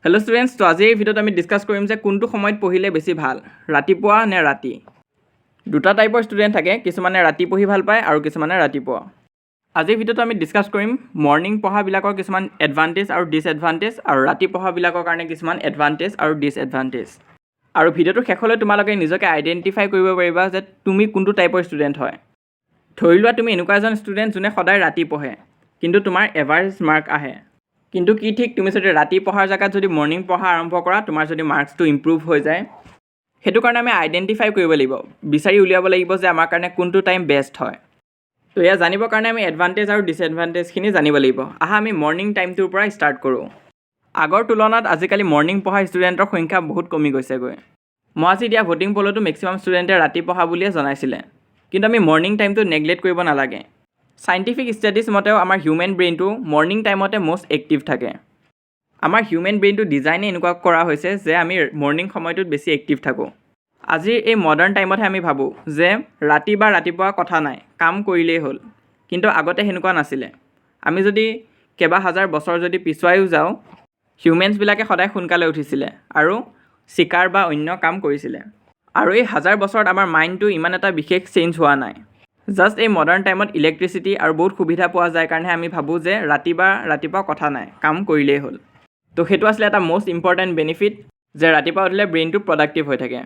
Hello' students, তো আজি এই ভিডিঅ'ত আমি ডিছকাছ কৰিম যে কোনটো সময়ত পঢ়িলে বেছি ভাল, ৰাতিপুৱা নে ৰাতি। দুটা টাইপৰ ষ্টুডেণ্ট থাকে, কিছুমানে ৰাতি পঢ়ি ভাল পায় আৰু কিছুমানে ৰাতিপুৱা। আজিৰ ভিডিঅ'টো আমি ডিছকাছ কৰিম মৰ্ণিং পঢ়াবিলাকৰ কিছুমান এডভান্টেজ আৰু ডিছএডভান্টেজ আৰু ৰাতি পঢ়াবিলাকৰ কাৰণে কিছুমান এডভান্টেজ আৰু ডিছএডভান্টেজ। আৰু ভিডিঅ'টোৰ শেষলৈ তোমালোকে নিজকে আইডেণ্টিফাই কৰিব পাৰিবা যে তুমি কোনটো টাইপৰ ষ্টুডেণ্ট হয়। ধৰি লোৱা তুমি এনেকুৱা এজন ষ্টুডেণ্ট যোনে সদায় ৰাতি পঢ়ে, কিন্তু তোমাৰ এভাৰেজ মাৰ্ক আহে। কিন্তু কি ঠিক, তুমি যদি ৰাতি পঢ়াৰ জেগাত যদি মৰ্ণিং পঢ়া আৰম্ভ কৰা, তোমাৰ যদি মাৰ্কছটো ইম্প্ৰুভ হৈ যায়। সেইটো কাৰণে আমি আইডেণ্টিফাই কৰিব লাগিব, বিচাৰি উলিয়াব লাগিব যে আমাৰ কাৰণে কোনটো টাইম বেষ্ট হয়। তো এয়া জানিবৰ কাৰণে আমি এডভান্টেজ আৰু ডিছএডভান্টেজখিনি জানিব লাগিব। আহা আমি মৰ্ণিং টাইমটোৰ পৰা ষ্টাৰ্ট কৰোঁ। আগৰ তুলনাত আজিকালি মৰ্ণিং পঢ়া ষ্টুডেণ্টৰ সংখ্যা বহুত কমি গৈছেগৈ। মই আজি দিয়া ভোটিং পলতো মেক্সিমাম ষ্টুডেণ্টে ৰাতি পঢ়া বুলিয়ে জনাইছিলে। কিন্তু আমি মৰ্ণিং টাইমটো নেগলেক্ট কৰিব নালাগে। চাইণ্টিফিক ষ্টাডিজ মতেও আমাৰ হিউমেন ব্ৰেইনটো মৰ্ণিং টাইমতে মষ্ট এক্টিভ থাকে। আমাৰ হিউমেন ব্ৰেইনটো ডিজাইনে এনেকুৱা কৰা হৈছে যে আমি মৰ্ণিং সময়টোত বেছি এক্টিভ থাকোঁ। আজিৰ এই মডাৰ্ণ টাইমতহে আমি ভাবোঁ যে ৰাতি বা ৰাতিপুৱা কথা নাই, কাম কৰিলেই হ'ল। কিন্তু আগতে সেনেকুৱা নাছিলে। আমি যদি কেইবা হাজাৰ বছৰ যদি পিছুৱাইও যাওঁ, হিউমেনছবিলাকে সদায় সোনকালে উঠিছিলে আৰু চিকাৰ বা অন্য কাম কৰিছিলে। আৰু এই হাজাৰ বছৰত আমাৰ মাইণ্ডটো ইমান এটা বিশেষ চেঞ্জ হোৱা নাই। জাষ্ট এই মডাৰ্ণ টাইমত ইলেক্ট্ৰিচিটি আৰু বহুত সুবিধা পোৱা যায় কাৰণে আমি ভাবোঁ যে ৰাতি বা ৰাতিপুৱা কথা নাই, কাম কৰিলেই হ'ল। তো সেইটো আছিলে এটা মষ্ট ইম্পৰ্টেণ্ট বেনিফিট, যে ৰাতিপুৱা উঠিলে ব্ৰেইনটো প্ৰডাক্টিভ হৈ থাকে।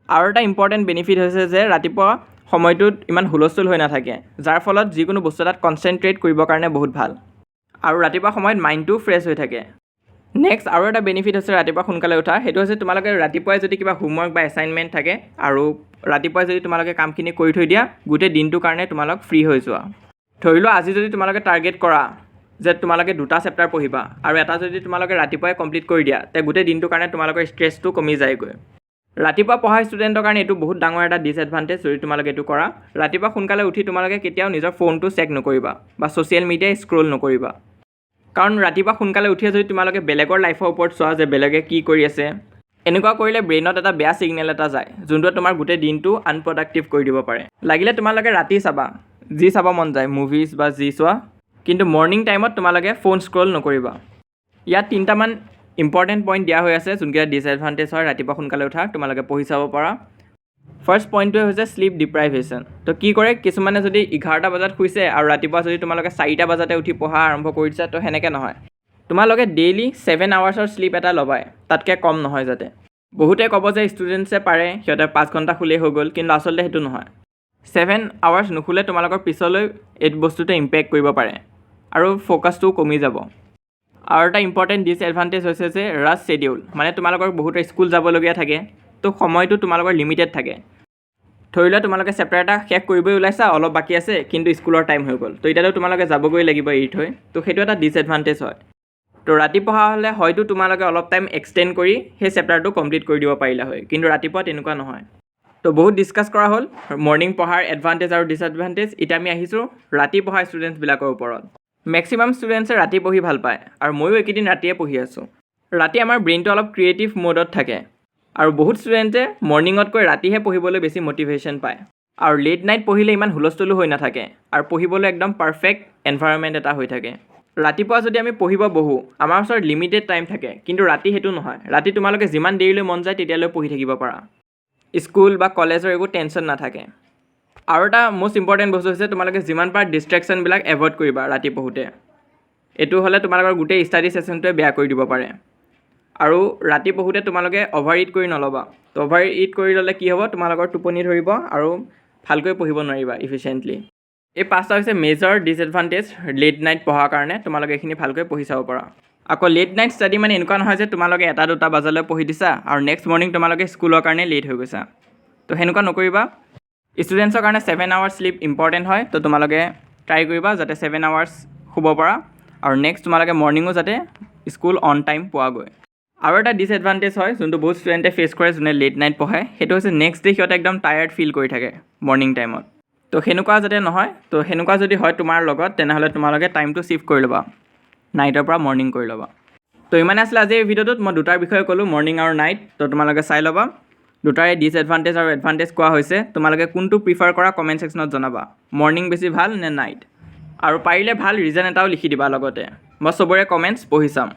আৰু এটা ইম্পৰ্টেণ্ট বেনিফিট হৈছে যে ৰাতিপুৱা সময়টোত ইমান হুলস্থুল হৈ নাথাকে, যাৰ ফলত যিকোনো বস্তু এটাত কনচেনট্ৰেট কৰিবৰ কাৰণে বহুত ভাল। আৰু ৰাতিপুৱা সময়ত মাইণ্ডটো ফ্ৰেছ হৈ থাকে। নেক্সট আৰু এটা বেনিফিট হৈছে ৰাতিপুৱা সোনকালে উঠা, সেইটো হৈছে তোমালোকে ৰাতিপুৱাই যদি কিবা হোমৱৰ্ক বা এছাইনমেণ্ট থাকে আৰু ৰাতিপুৱাই যদি তোমালোকে কামখিনি কৰি থৈ দিয়া, গোটেই দিনটোৰ কাৰণে তোমালোক ফ্ৰী হৈ যোৱা। ধৰি লোৱা আজি যদি তোমালোকে টাৰ্গেট কৰা যে তোমালোকে 2টা চেপ্টাৰ পঢ়িবা আৰু এটা যদি তোমালোকে ৰাতিপুৱাই কমপ্লিট কৰি দিয়া, তে গোটেই দিনটোৰ কাৰণে তোমালোকৰ ষ্ট্ৰেছটো কমি যায়গৈ। ৰাতিপুৱা পঢ়া ষ্টুডেণ্টৰ কাৰণে এইটো বহুত ডাঙৰ এটা ডিছএডভান্টেজ যদি তোমালোকে এইটো কৰা। ৰাতিপুৱা সোনকালে উঠি তোমালোকে কেতিয়াও নিজৰ ফোনটো চেক নকৰিবা বা ছ'চিয়েল মিডিয়াই স্ক্ৰল নকৰিবা। কাৰণ ৰাতিপুৱা সোনকালে উঠিয়ে যদি তোমালোকে বেলেগৰ লাইফৰ ওপৰত চোৱা যে বেলেগে কি কৰি আছে, এনেকুৱা কৰিলে ব্ৰেইনত এটা বেয়া ছিগনেল এটা যায়, যোনটোৱে তোমাৰ গোটেই দিনটো আনপ্ৰডাক্টিভ কৰি দিব পাৰে। লাগিলে তোমালোকে ৰাতি চাবা, যি চাব মন যায় মুভিজ বা যি চোৱা, কিন্তু মৰ্ণিং টাইমত তোমালোকে ফোন স্ক্ৰল নকৰিবা। ইয়াত 3টামান ইম্পৰ্টেণ্ট পইণ্ট দিয়া হৈ আছে, যোনকেইটা ডিছএডভান্টেজ হয় ৰাতিপুৱা সোনকালে উঠা, তোমালোকে পঢ়ি চাব পাৰা। ফাৰ্ষ্ট পইণ্টটোৱে হৈছে শ্লিপ ডিপ্ৰাইভেশ্যন। তো কি কৰে, কিছুমানে যদি 11টা বজাত শুইছে আৰু ৰাতিপুৱা যদি তোমালোকে 4টা বজাতে উঠি পঢ়া আৰম্ভ কৰিছা, তো সেনেকৈ নহয়। তোমালোকে ডেইলি 7 আৱাৰ্ছৰ শ্লিপ এটা ল'বাই, তাতকৈ কম নহয় যাতে। বহুতে ক'ব যে ষ্টুডেণ্টছে পাৰে, সিহঁতে 5 ঘণ্টা শুলেই হৈ গ'ল, কিন্তু আচলতে সেইটো নহয়। 7 আৱাৰ্ছ নুশুলে তোমালোকৰ পিছলৈ এই বস্তুটোৱে ইম্পেক্ট কৰিব পাৰে আৰু ফ'কাছটোও কমি যাব। আৰু এটা ইম্পৰ্টেণ্ট ডিছএডভান্টেজ হৈছে যে ৰাছ শ্বেডিউল, মানে তোমালোকৰ বহুত স্কুল যাবলগীয়া থাকে, তো সময়টো তোমালোকৰ লিমিটেড থাকে। ধৰি লোৱা তোমালোকে চেপ্টাৰ এটা শেষ কৰিবই ওলাইছা, অলপ বাকী আছে, কিন্তু স্কুলৰ টাইম হৈ গ'ল, তো এতিয়াতো তোমালোকে যাবগৈ লাগিব এৰি থৈ, তো সেইটো এটা ডিছএডভান্টেজ হয়। তো ৰাতি পঢ়া হ'লে হয়তো তোমালোকে অলপ টাইম এক্সটেণ্ড কৰি সেই চেপ্টাৰটো কমপ্লিট কৰি দিব পাৰিলা হয়, কিন্তু ৰাতিপুৱা তেনেকুৱা নহয়। তো বহুত ডিছকাছ কৰা হ'ল মৰ্ণিং পঢ়াৰ এডভান্টেজ আৰু ডিছএডভান্টেজ। এতিয়া আমি আহিছোঁ ৰাতি পঢ়া ষ্টুডেণ্টছবিলাকৰ ওপৰত। মেক্সিমাম ষ্টুডেণ্টছে ৰাতি পঢ়ি ভাল পায়, আৰু ময়ো এইকেইদিন ৰাতিয়ে পঢ়ি আছোঁ। ৰাতি আমাৰ ব্ৰেইনটো অলপ ক্ৰিয়েটিভ মোডত থাকে, আৰু বহুত ষ্টুডেণ্টে মৰ্ণিঙতকৈ ৰাতিহে পঢ়িবলৈ বেছি মটিভেশ্যন পায়। আৰু লেট নাইট পঢ়িলে ইমান হুলস্থুলো হৈ নাথাকে, আৰু পঢ়িবলৈ একদম পাৰফেক্ট এনভাইৰনমেণ্ট এটা হৈ থাকে। ৰাতিপুৱা যদি আমি পঢ়িব বহোঁ, আমাৰ ওচৰত লিমিটেড টাইম থাকে, কিন্তু ৰাতি সেইটো নহয়। ৰাতি তোমালোকে যিমান দেৰিলৈ মন যায় তেতিয়ালৈ পঢ়ি থাকিব পাৰা। স্কুল বা কলেজৰ একো টেনশ্যন নাথাকে। আৰু এটা মষ্ট ইম্পৰ্টেণ্ট বস্তু হৈছে তোমালোকে যিমান পাৰা ডিষ্ট্ৰেকশ্যনবিলাক এভইড কৰিবা ৰাতি পঢ়োঁতে। এইটো হ'লে তোমালোকৰ গোটেই ষ্টাডি ছেশ্যনটোৱে বেয়া কৰি দিব পাৰে। আৰু ৰাতি পঢ়োঁতে তোমালোকে অভাৰ ইট কৰি নল'বা। তো অভাৰ ইট কৰি ল'লে কি হ'ব, তোমালোকৰ টোপনি ধৰিব আৰু ভালকৈ পঢ়িব নোৱাৰিবা ইফিচিয়েণ্টলি। এই 5টা হৈছে মেজৰ ডিছএডভান্টেজ লেট নাইট পঢ়াৰ কাৰণে, তোমালোকে এইখিনি ভালকৈ পঢ়ি চাব পাৰা। আকৌ লেট নাইট ষ্টাডি মানে এনেকুৱা নহয় যে তোমালোকে 1-2 বজালৈ পঢ়ি দিছা আৰু নেক্সট মৰ্ণিং তোমালোকে স্কুলৰ কাৰণে লেট হৈ গৈছা। তো সেনেকুৱা নকৰিবা। ষ্টুডেণ্টছৰ কাৰণে 7 আৱাৰ্ছ শ্লিপ ইম্পৰ্টেণ্ট হয়, তো তোমালোকে ট্ৰাই কৰিবা যাতে 7 আৱাৰ্ছ শুব পাৰা, আৰু নেক্সট তোমালোকে মৰ্ণিঙো যাতে স্কুল অন টাইম পোৱাগৈ। আৰু এটা ডিছএডভান্টেজ হয় যোনটো বহুত ষ্টুডেণ্টে ফেচ কৰে যোনে লেট নাইট পঢ়ে, সেইটো হৈছে নেক্সট ডে সিহঁতে একদম টায়াৰ্ড ফিল কৰি থাকে মৰ্ণিং টাইমত। তো সেনেকুৱা যাতে নহয়, তো সেনেকুৱা যদি হয় তোমাৰ লগত, তেনেহ'লে তোমালোকে টাইমটো শ্বিফ্ট কৰি ল'বা, নাইটৰ পৰা মৰ্ণিং কৰি ল'বা। তো ইমানে আছিলে আজি এই ভিডিঅ'টোত। মই 2টাৰ বিষয়ে ক'লোঁ, মৰ্ণিং আৰু নাইট। তো তোমালোকে চাই ল'বা, 2টাৰে ডিছএডভান্টেজ আৰু এডভান্টেজ কোৱা হৈছে। তোমালোকে কোনটো প্ৰিফাৰ কৰা কমেণ্ট ছেকশ্যনত জনাবা, মৰ্ণিং বেছি ভাল নে নাইট। আৰু পাৰিলে ভাল ৰিজন এটাও লিখি দিবা লগতে, মই চবৰে কমেণ্টছ পঢ়ি চাম।